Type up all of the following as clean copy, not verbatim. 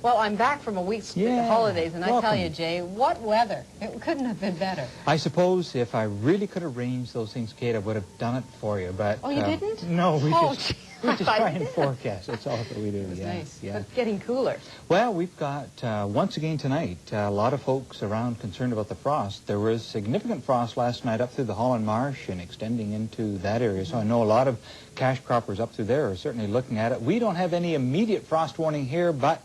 Well, I'm back from a week's holidays, and I tell you, Jay, what weather. It couldn't have been better. I suppose if I really could arrange those things, Kate, I would have done it for you, but... Oh, you didn't? No, we just try and forecast. That's all that we do. It's nice. But it's getting cooler. Well, we've got, once again tonight, a lot of folks around concerned about the frost. There was significant frost last night up through the Holland Marsh and extending into that area, so I know a lot of cash croppers up through there are certainly looking at it. We don't have any immediate frost warning here, but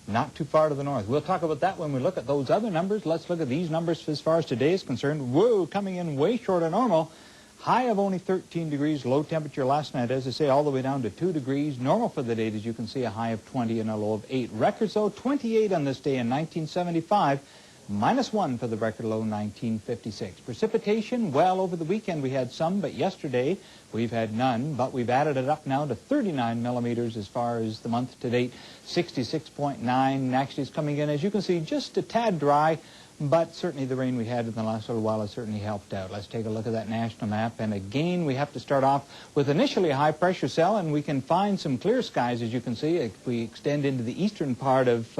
not too far to the north. We'll talk about that when we look at those other numbers. Let's look at these numbers as far as today is concerned. Whoa, coming in way short of normal. High of only 13 degrees, low temperature last night, as I say, all the way down to 2 degrees. Normal for the date, as you can see, a high of 20 and a low of 8. Records, though, 28 on this day in 1975. -1 for the record low, 1956. Precipitation, well, over the weekend we had some, but yesterday we've had none. But we've added it up now to 39 millimeters as far as the month to date. 66.9 actually is coming in, as you can see, just a tad dry. But certainly the rain we had in the last little while has certainly helped out. Let's take a look at that national map. And again, we have to start off with initially a high-pressure cell, and we can find some clear skies, as you can see. If we extend into the eastern part of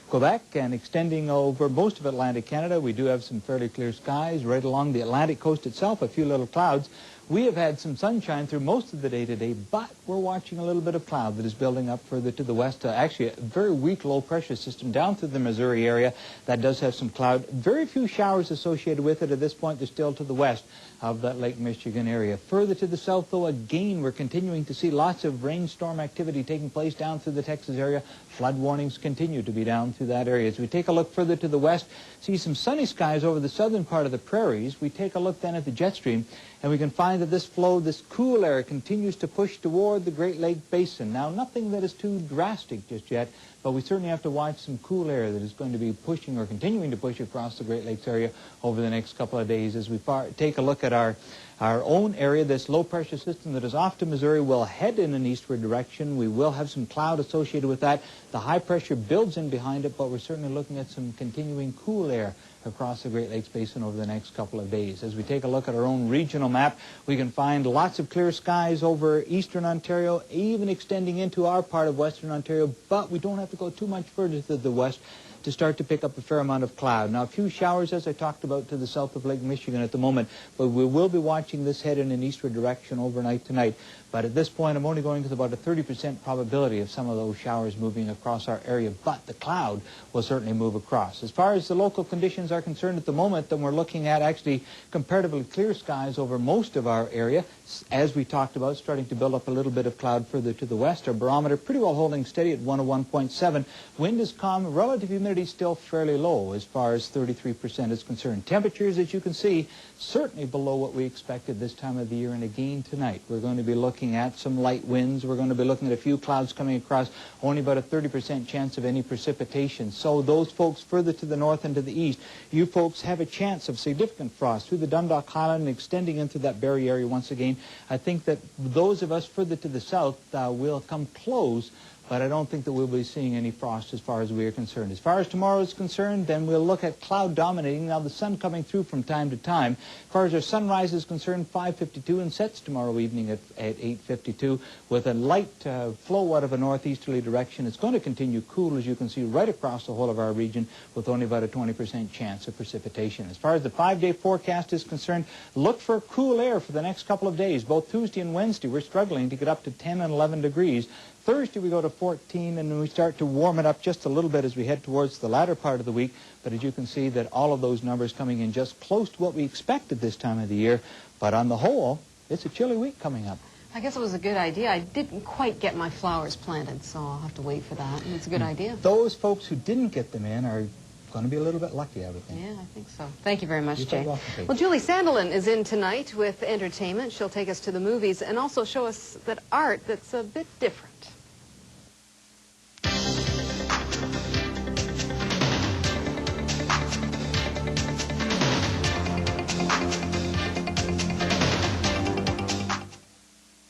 Quebec and extending over most of Atlantic Canada, we do have some fairly clear skies. Right along the Atlantic coast itself, a few little clouds. We have had some sunshine through most of the day today, but we're watching a little bit of cloud that is building up further to the west. Actually, a very weak low-pressure system down through the Missouri area that does have some cloud. Very few showers associated with it at this point. They're still to the west of that Lake Michigan area. Further to the south, though, again, we're continuing to see lots of rainstorm activity taking place down through the Texas area. Flood warnings continue to be down through that area. As we take a look further to the west, see some sunny skies over the southern part of the prairies. We take a look then at the jet stream, and we can find that this flow, this cool air, continues to push toward the Great Lake Basin. Now, nothing that is too drastic just yet, but we certainly have to watch some cool air that is going to be pushing or continuing to push across the Great Lakes area over the next couple of days. As we take a look at our own area, this low-pressure system that is off to Missouri will head in an eastward direction. We will have some cloud associated with that. The high pressure builds in behind it, but we're certainly looking at some continuing cool air across the Great Lakes Basin over the next couple of days. As we take a look at our own regional map, we can find lots of clear skies over eastern Ontario, even extending into our part of western Ontario, but we don't have to go too much further to the west to start to pick up a fair amount of cloud. Now, a few showers, as I talked about, to the south of Lake Michigan at the moment, but we will be watching this head in an eastward direction overnight tonight. But at this point, I'm only going with about a 30% probability of some of those showers moving across our area, but the cloud will certainly move across. As far as the local conditions are concerned at the moment, then we're looking at actually comparatively clear skies over most of our area. As we talked about, starting to build up a little bit of cloud further to the west. Our barometer pretty well holding steady at 101.7. Wind is calm. Relative humidity still fairly low as far as 33% is concerned. Temperatures, as you can see, certainly below what we expected this time of the year. And again tonight, we're going to be looking at some light winds. We're going to be looking at a few clouds coming across, only about a 30% chance of any precipitation. So those folks further to the north and to the east, you folks have a chance of significant frost through the Dundalk Highland and extending into that Barrie area once again. I think that those of us further to the south will come close, but I don't think that we'll be seeing any frost as far as we are concerned. As far as tomorrow is concerned, then we'll look at cloud dominating. Now, the sun coming through from time to time. As far as our sunrise is concerned, 5:52, and sets tomorrow evening at 8:52 with a light flow out of a northeasterly direction. It's going to continue cool, as you can see, right across the whole of our region with only about a 20% chance of precipitation. As far as the 5-day forecast is concerned, look for cool air for the next couple of days. Both Tuesday and Wednesday, we're struggling to get up to 10 and 11 degrees. Thursday we go to 14, and we start to warm it up just a little bit as we head towards the latter part of the week. But as you can see, that all of those numbers coming in just close to what we expected this time of the year. But on the whole, it's a chilly week coming up. I guess it was a good idea. I didn't quite get my flowers planted, so I'll have to wait for that. And it's a good idea. Those folks who didn't get them in are going to be a little bit lucky, I would think. Yeah, I think so. Thank you very much, You're Jay. welcome, Well, Julie Sandelin is in tonight with entertainment. She'll take us to the movies and also show us that art that's a bit different.